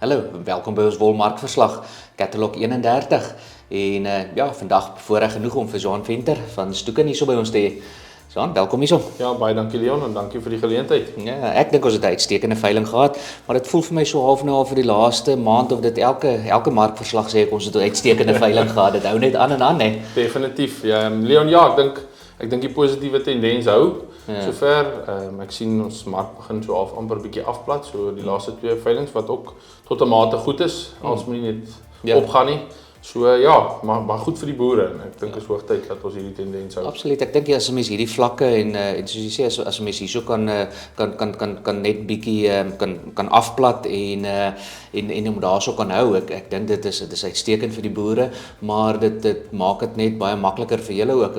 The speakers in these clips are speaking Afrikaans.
Hallo, welkom by ons wolmarkverslag, Katalog 31. En ja, vandag voorreg genoeg om vir Jean Venter van Stoeken hierso by ons te hê. Jean, welkom hierso. Ja, baie dankie Leon en dankie vir die geleentheid. Ja, ek dink ons het 'n uitstekende veiling gehad, maar dit voel vir my so half nou al vir die laaste maand of dit elke markverslag sê ek ons het 'n uitstekende veiling gehad. Dit hou net aan en aan, hè. Definitief. Ja, Leon, ja, ek dink die positiewe tendens hou. Ja. Sover ek sien ons mark begin so amper 'n bietjie afplat, so die laaste twee veilings wat ook tot 'n mate goed is, als moet nie net opgaan nie. So ja, maar goed vir die boere en ek dink is hoogtyd dat ons hierdie tendens hou. Absoluut. Ek dink as 'n mens hierdie vlakke en soos jy sê as 'n mens hierso kan net bietjie kan afplat en om daarso kan hou. Ek dink dit is uitstekend vir die boere, maar dit maak dit net baie makliker vir julle ook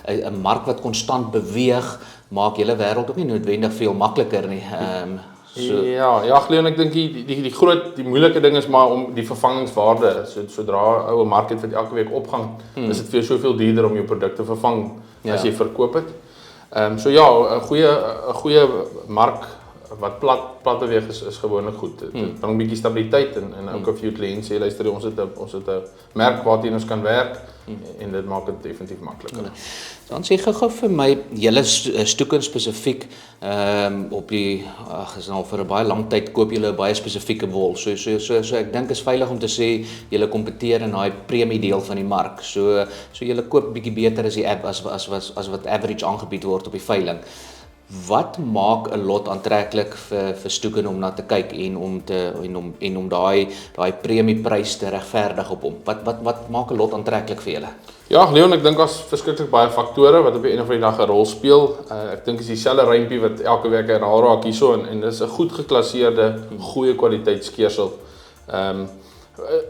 'n mark wat konstant beweeg, maak julle wêreld ook nie noodwendig veel makliker nie. Ja, Leon, ek dink die moeilike ding is maar om die vervangingswaarde. Sodra ouer mark het wat elke week opgang, is dit vir jou soveel duurder om jou produk te vervang as jy verkoop het. So ja, 'n goeie mark wat plat beweeg is gewoonlik goed. Dit bring 'n bietjie stabiliteit en ook vir jou kliënt sê luister, ons het 'n merk waarteen ons kan werk en dit maak dit definitief makliker. Dan sê gou vir my, julle Stoeken spesifiek op die is nou vir 'n baie lang tyd koop julle 'n baie spesifieke wol. So ek dink is veilig om te sê julle kompeteer in daai premie deel van die mark. So julle koop bietjie beter as wat average aangebied word op die veiling. Wat maak 'n lot aantreklik vir Stoeken om na te kyk en om daai premieprys te regverdig op hom? Wat maak 'n lot aantreklik vir julle? Ja, Leon, ek dink daar's verskriklik baie faktore wat op die einde van die dag 'n rol speel. Ek dink is dieselfde rympie wat elke week herhaal raak hierso en dis 'n goed geklasseerde, goeie kwaliteit skeersel.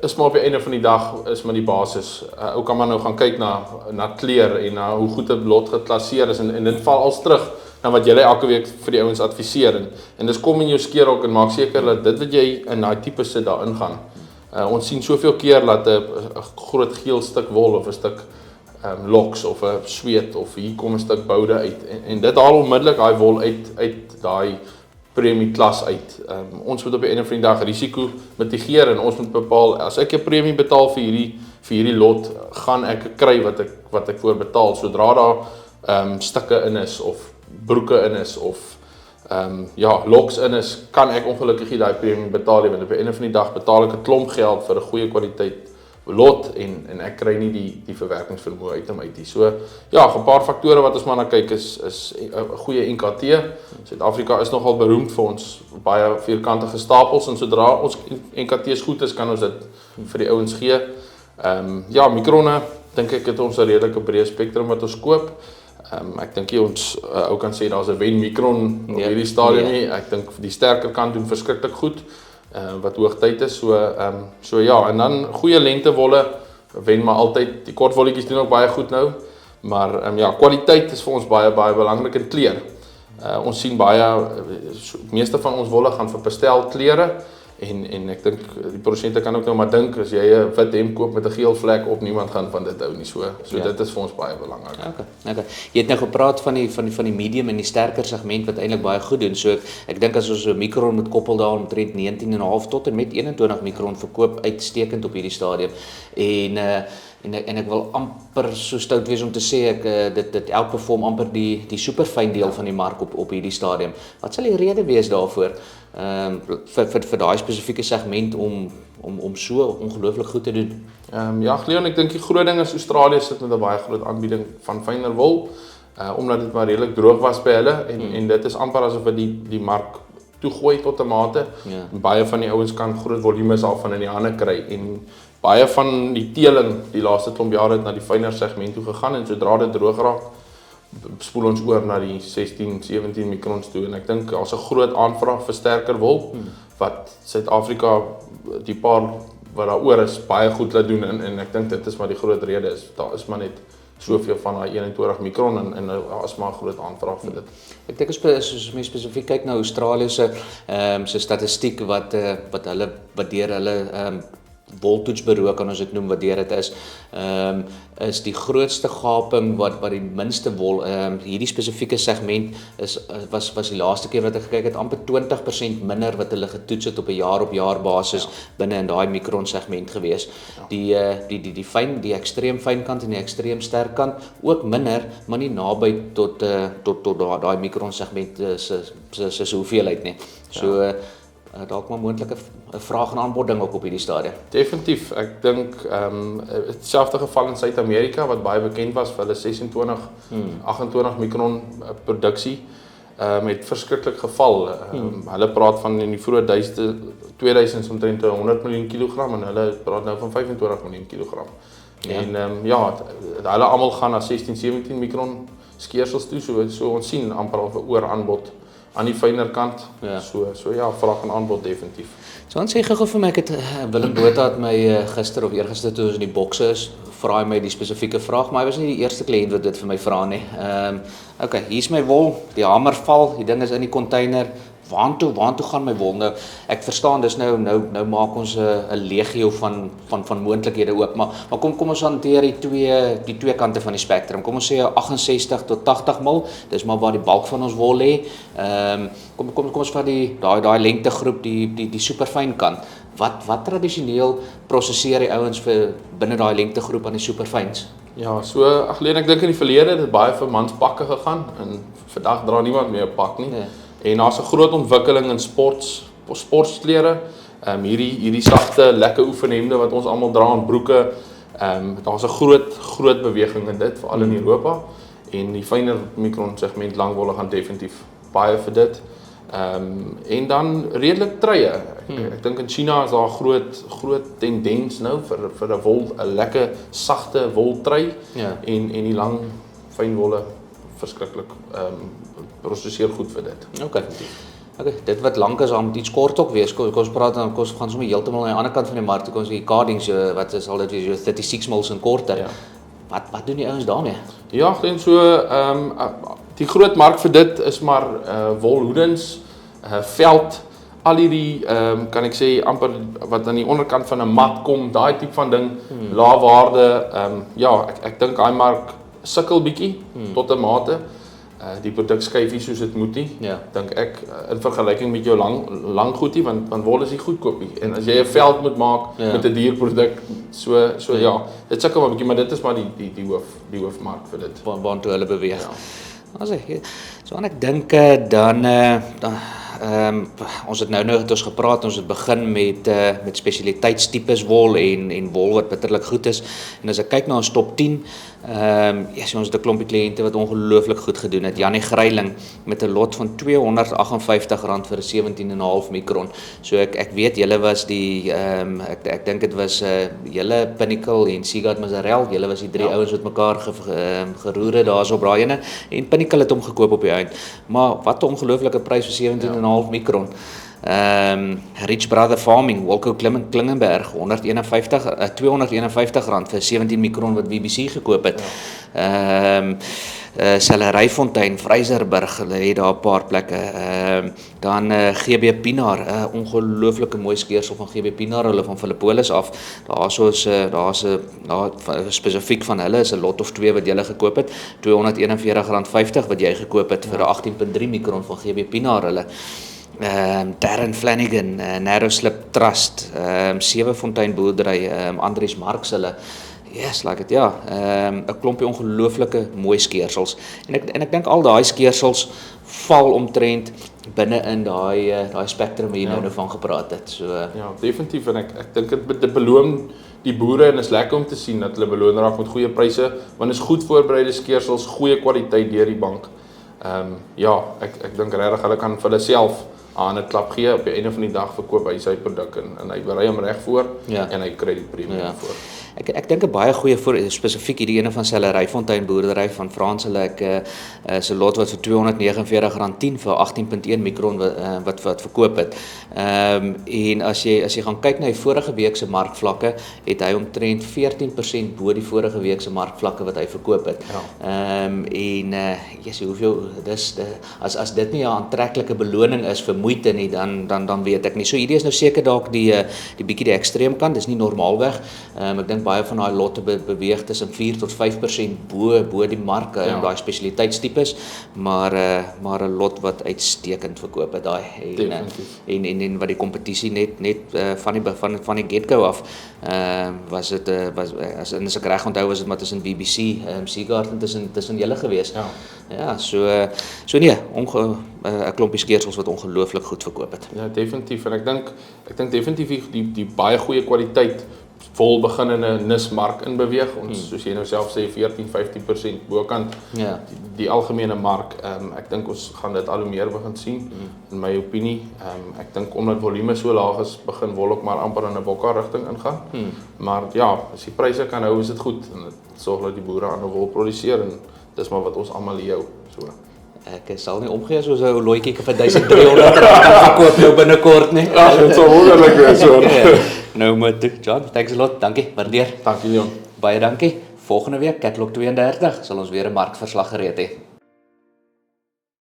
Is maar op die einde van die dag is maar die basis. Ou kan maar nou gaan kyk na kleur en na hoe goed 'n lot geklasseer is en dit val als terug na wat jy elke week vir die ouens adviseer en dis kom in jou skeerhok en maak seker dat dit wat jy in daai tipe sit daarin gaan. Ons sien soveel keer dat 'n groot geel stuk wol of 'n stuk loks of 'n sweet of hier kom 'n stuk boude uit en dit haal onmiddellik daai wol uit daai premie klas uit. Ons moet op die einde van die dag risiko mitigeer en ons moet bepaal as ek 'n premie betaal vir hierdie lot, gaan ek kry wat ek voor betaal sodra daar stukke in is of broeke in is of loks in is, kan ek ongelukkig nie daai premie betaal nie, want op die einde van die dag betaal ek 'n klomp geld vir 'n goeie kwaliteit lot en ek kry nie die verwerkingsvermoë uit hom uit nie. So ja, 'n paar faktore wat ons maar na kyk is 'n goeie NKT. Suid-Afrika is nogal beroemd vir ons baie vierkantige stapels en sodra ons NKT's goed is, kan ons dit vir die ouens gee. Mikronne, dink ek het ons 'n redelike breë spektrum wat ons koop. Ek dink ons ou kan sê daar's 'n wen mikron op hierdie stadium nie. Ek dink die sterker kant doen verskriklik goed. Wat hoogtyd is, so ja, en dan goeie lentewolle wen maar altyd. Die kort wolletjies doen ook baie goed nou, maar kwaliteit is vir ons baie belangrik en kleur. Ons sien meeste van ons wolle gaan vir pastel kleure en ek dink die produsente kan ook nou maar dink as jy 'n wit hemp koop met 'n geel vlek op, niemand gaan van dit hou nie. So dit is vir ons baie belangrik. Okay. Jy het nou gepraat van die medium en die sterker segment wat eintlik baie goed doen. So ek dink as ons 'n mikron moet koppel daar omtrent 19,5 tot en met 21 mikron verkoop uitstekend op hierdie stadium. En ek wil amper so stout wees om te sê dit outperform amper die superfyn deel van die mark op hierdie stadium. Wat sal die rede wees daarvoor vir daai spesifieke segment om so ongelooflik goed te doen? Leon, ek dink die groot ding is Australië sit met 'n baie groot aanbieding van fynere wol, omdat dit maar redelik droog was by hulle en dit is amper asof wat die mark toegooi tot 'n mate. Baie van die ouens kan groot volumes al van in die hande kry en baie van die teeling die laaste klomp jare het na die fynere segment toe gegaan en sodra dit droog raak, spoel ons oor na die 16, 17 mikrons toe en ek dink daar's 'n groot aanvraag vir sterker wol wat Suid-Afrika die paar wat daaroor is baie goed laat doen en ek dink dit is maar die groot rede is daar is maar net soveel van daai 21 mikron en daar is maar 'n groot aanvraag vir dit. Ek dink as mens spesifiek kyk na Australië se statistiek wat deur hulle woltoetsbureau kan ons dit noem wat deur dit is die grootste gaping wat die minste wol, hierdie spesifieke segment was die laaste keer wat ek gekyk het, amper 20% minder wat hulle getoets het op 'n jaar basis binne in daai mikron segment gewees. Die ekstreem fyn kant en die ekstreem sterk kant ook minder, maar nie naby tot daai mikron segment se hoeveelheid nie. So dalk maar moontlike 'n vraag en aanbod ding ook op hierdie stadium. Definitief. Ek dink hetselfde geval in Suid-Amerika wat baie bekend was vir hulle 26, 28 mikron produksie met verskriklik geval. Hulle praat van in die vroeë 2000s omtrent 100 miljoen kilogram en hulle praat nou van 25 miljoen kilogram. En hulle almal gaan na 16, 17 mikron skeersels toe, so ons sien amper al 'n ooraanbod aan die fyner kant. So ja, vraag en aanbod definitief. So dan sê gou vir my, ek het Willem Botha het my gister of eergister toe ons in die bokse is, vra hy my die spesifieke vraag, maar hy was nie die eerste kliënt wat dit vir my vra nie. Okay, hier's my wol, die hamer val, die ding is in die container. Waantoe gaan my wol nou? Ek verstaan dis nou maak ons 'n legio van moontlikhede oop, maar kom ons hanteer die twee kante van die spektrum. Kom ons sê 68 tot 80 mil, dis maar waar die bulk van ons wol lê. Kom ons vat daai lengtegroep, die superfyn kant. Wat tradisioneel prosesseer die ouens vir binne daai lengtegroep aan die superfyns? Ja, so ek dink in die verlede het dit baie vir manspakke gegaan en vandag dra niemand meer 'n pak nie. En daar's 'n groot ontwikkeling in sportklere. Hierdie sagte, lekker oefenhemde wat ons almal dra en broeke. Daar's 'n groot beweging in dit, veral in Europa. En die fyner mikron segment langwolle gaan definitief baie vir dit. En dan redelik truie. Ek dink in China is daar 'n groot tendens nou vir 'n lekker sagte woltrui en die lang fyn wolle verskriklik prosesseer goed vir dit. Okay, dit wat lank is, moet iets kort ook wees. Kom ons praat dan, ons gaan sommer heeltemal aan die ander kant van die mark toe, ons die cardings, wat is al dit wees, 36 mils en korter. Wat doen die ouens daarmee? Ja, ek dink so, die groot mark vir dit is maar wolhoedens, veld, al hierdie, kan ek sê, amper wat aan die onderkant van 'n mat kom, daai tipe van ding, lae waarde, ek dink daai mark sukkel bietjie tot 'n mate. Die produk skuif nie soos dit moet nie. Dink ek in vergelyking met jou lang goedie, want wol is nie goedkoop nie. En as jy 'n veld moet maak met 'n dierproduk, so dit sukkel maar bietjie, maar dit is maar die hoofmark vir dit. Waartoe hulle beweeg. So ek dink dan ons het nou het ons gepraat, ons het begin met spesialiteitstipes wol en wol wat bitterlik goed is. En as ek kyk na ons top 10, ons het 'n klompie kliënte wat ongelooflik goed gedoen het. Janie Greiling met 'n lot van R258 vir 'n 17,5 mikron. So ek weet julle was die ek dink dit was julle Pinnacle en Sigard Mazarel, julle was die drie ouens wat mekaar geroer het daarso op daai ene en Pinnacle het hom gekoop op die eind. Maar wat 'n ongelooflike prys vir 17,5 mikron. Rich Brother Farming, Wilco Klingenberg, R251 vir 17 mikron wat BBC gekoop het. Selleryfontein, Vryserburg, hulle het daar 'n paar plekke. Dan GB Pinaar, ongelooflike mooi skeersel van GB Pinaar, hulle van Philippolis af. Daar's 'n spesifiek van hulle is 'n lot of 2 wat jy gekoop het, R241.50 wat jy gekoop het vir 'n 18.3 mikron van GB Pinaar hulle. Darren Flanagan, Narrow Slip Trust, Sewefontein boerdery, Andries Marx hulle. Yes, like it, 'n klompie ongelooflike mooi skeersels. En ek dink al daai skeersels val omtrent binne in daai spektrum wat jy nou van gepraat het. So ja, definitief en ek dink dit beloon die boere en is lekker om te sien dat hulle beloon raak met goeie pryse, want is goed voorbereide skeersels, goeie kwaliteit deur die bank. Ek dink regtig hulle kan vir hulle self aan 'n klap gee. Op die einde van die dag verkoop hy sy produk en hy berei hom reg voor en hy kry die premie voor. Ek dink 'n baie goeie spesifiek hierdie ene van Selleryfontein boerdery van Frans hulle se lot wat vir R249.10 vir 18.1 mikron wat verkoop het. En as jy gaan kyk na die vorige week se markvlakke, het hy omtrent 14% bo die vorige week se markvlakke wat hy verkoop het. Hoeveel as dit nie 'n aantreklike beloning is vir moeite nie, dan weet ek nie. So hierdie is nou seker dalk die bietjie die ekstreem kant, dis nie normaalweg. Ek dink baie van daai lotte beweeg tussen 4 tot 5% bo die mark in daai spesialiteitstipes, maar 'n lot wat uitstekend verkoop het daai en wat die kompetisie net van die get-go af was dit as ek reg onthou was dit maar tussen BBC, Seagarden tussen julle gewees. Ja, so nee, 'n klompie skeersels wat ongelooflik goed verkoop het. Ja, definitief. En ek dink definitief die baie goeie kwaliteit vol begin in 'n nismark inbeweeg. Ons soos jy nou self sê 14-15% bokant. Ja. Die algemene mark, ek dink ons gaan dit al hoe meer begin sien in my opinie. Ek dink omdat volume so laag is, begin wol ook maar amper in 'n bokka rigting ingaan. Maar ja, as die pryse kan hou, is dit goed en dit sorg dat die boere aan wol produseer en dis maar wat ons almal hier hou. So. Ek sal nie omgee soos 'n looitjie vir R1300 kan verkoop nou binnekort nie. Ja, dit sou wonderlik wees hoor. Nou maar toe, John, thanks a lot. Dankie, waardeer. Dankie Leon. Baie dankie. Volgende week Catlog 32 sal ons weer 'n markverslag gereed hê.